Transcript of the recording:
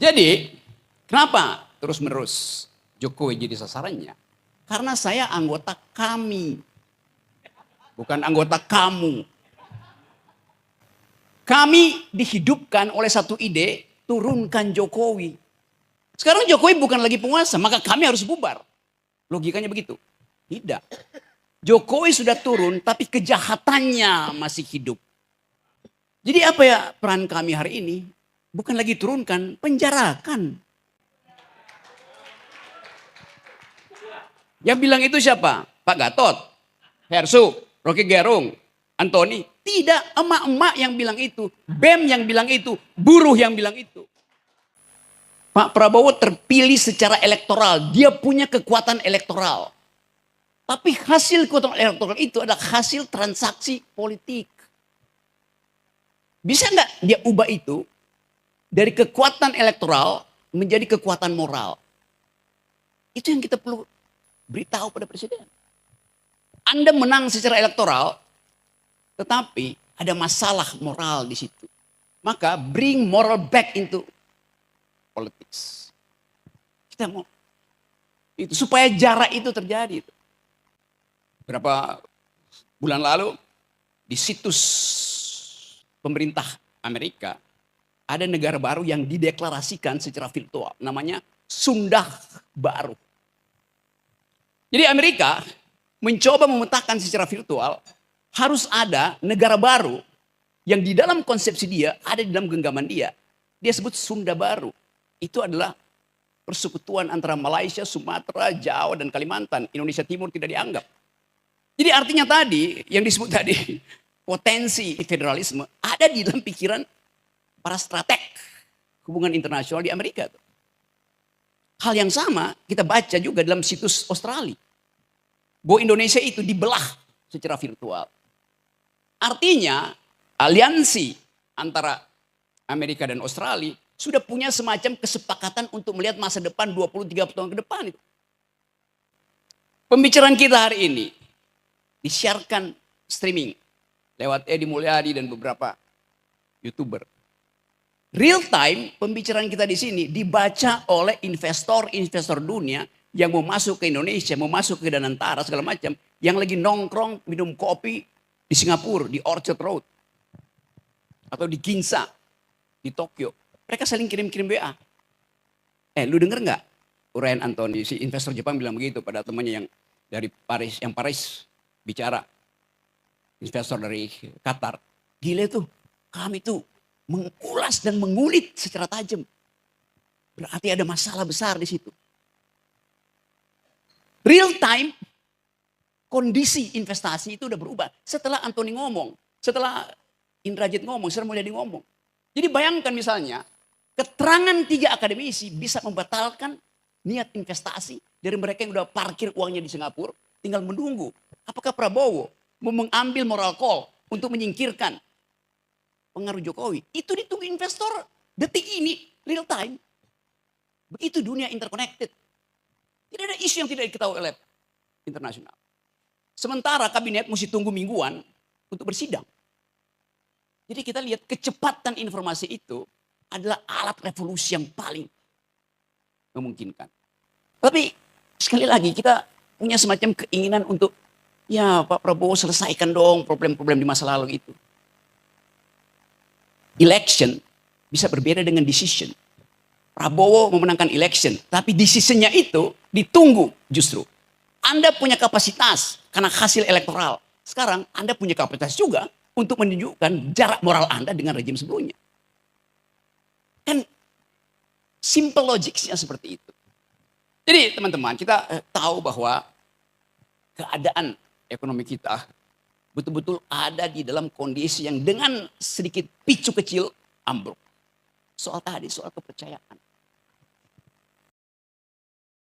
Jadi, kenapa terus-menerus Jokowi jadi sasarannya? Karena saya anggota kami, bukan anggota kamu. Kami dihidupkan oleh satu ide, turunkan Jokowi. Sekarang Jokowi bukan lagi penguasa, maka kami harus bubar. Logikanya begitu. Tidak. Jokowi sudah turun, tapi kejahatannya masih hidup. Jadi apa ya peran kami hari ini? Bukan lagi turunkan, penjarakan. Yang bilang itu siapa? Pak Gatot, Hersu, Rocky Gerung, Antoni. Tidak, emak-emak yang bilang itu. BEM yang bilang itu. Buruh yang bilang itu. Pak Prabowo terpilih secara elektoral. Dia punya kekuatan elektoral. Tapi hasil kekuatan elektoral itu adalah hasil transaksi politik. Bisa nggak dia ubah itu dari kekuatan elektoral menjadi kekuatan moral? Itu yang kita perlu beritahu pada presiden. Anda menang secara elektoral, tetapi ada masalah moral di situ. Maka bring moral back into politics. Kita mau itu supaya jarak itu terjadi. Berapa bulan lalu di situs pemerintah Amerika ada negara baru yang dideklarasikan secara virtual, namanya Sunda Baru. Jadi Amerika mencoba memetakan secara virtual harus ada negara baru yang di dalam konsepsi dia ada di dalam genggaman dia. Dia sebut Sunda Baru. Itu adalah persekutuan antara Malaysia, Sumatera, Jawa dan Kalimantan. Indonesia Timur tidak dianggap. Jadi artinya tadi yang disebut tadi potensi federalisme ada di dalam pikiran para strateg hubungan internasional di Amerika. Hal yang sama kita baca juga dalam situs Australia. Bahwa Indonesia itu dibelah secara virtual. Artinya aliansi antara Amerika dan Australia sudah punya semacam kesepakatan untuk melihat masa depan 20-30 tahun ke depan. Pembicaraan kita hari ini disiarkan streaming lewat Edi Mulyadi dan beberapa YouTuber. Real time pembicaraan kita di sini dibaca oleh investor-investor dunia yang mau masuk ke Indonesia, mau masuk ke Danantara segala macam, yang lagi nongkrong minum kopi di Singapura, di Orchard Road, atau di Ginza, di Tokyo. Mereka saling kirim-kirim WA. Lu denger nggak? Uraian Antoni, si investor Jepang bilang begitu pada temannya yang dari Paris, yang Paris bicara, investor dari Qatar. Gila tuh, kami tuh mengulas dan mengulik secara tajam. Berarti ada masalah besar di situ. Real time kondisi investasi itu udah berubah. Setelah Antoni ngomong, setelah Indrajit ngomong, setelah Mulyadi ngomong. Jadi bayangkan misalnya, keterangan 3 akademisi bisa membatalkan niat investasi dari mereka yang udah parkir uangnya di Singapura, tinggal menunggu. Apakah Prabowo mau mengambil moral call untuk menyingkirkan pengaruh Jokowi? Itu ditunggu investor detik ini, real time. Begitu dunia interconnected. Tidak ada isu yang tidak diketahui oleh internasional. Sementara kabinet mesti tunggu mingguan untuk bersidang. Jadi kita lihat kecepatan informasi itu adalah alat revolusi yang paling memungkinkan. Tapi sekali lagi kita punya semacam keinginan untuk ya Pak Prabowo selesaikan dong problem-problem di masa lalu itu. Election bisa berbeda dengan decision. Prabowo memenangkan election, tapi decisionnya itu ditunggu justru. Anda punya kapasitas karena hasil elektoral. Sekarang Anda punya kapasitas juga untuk menunjukkan jarak moral Anda dengan rejim sebelumnya. Kan simple logiknya seperti itu. Jadi teman-teman kita tahu bahwa keadaan ekonomi kita betul-betul ada di dalam kondisi yang dengan sedikit picu kecil ambruk. Soal tadi, soal kepercayaan.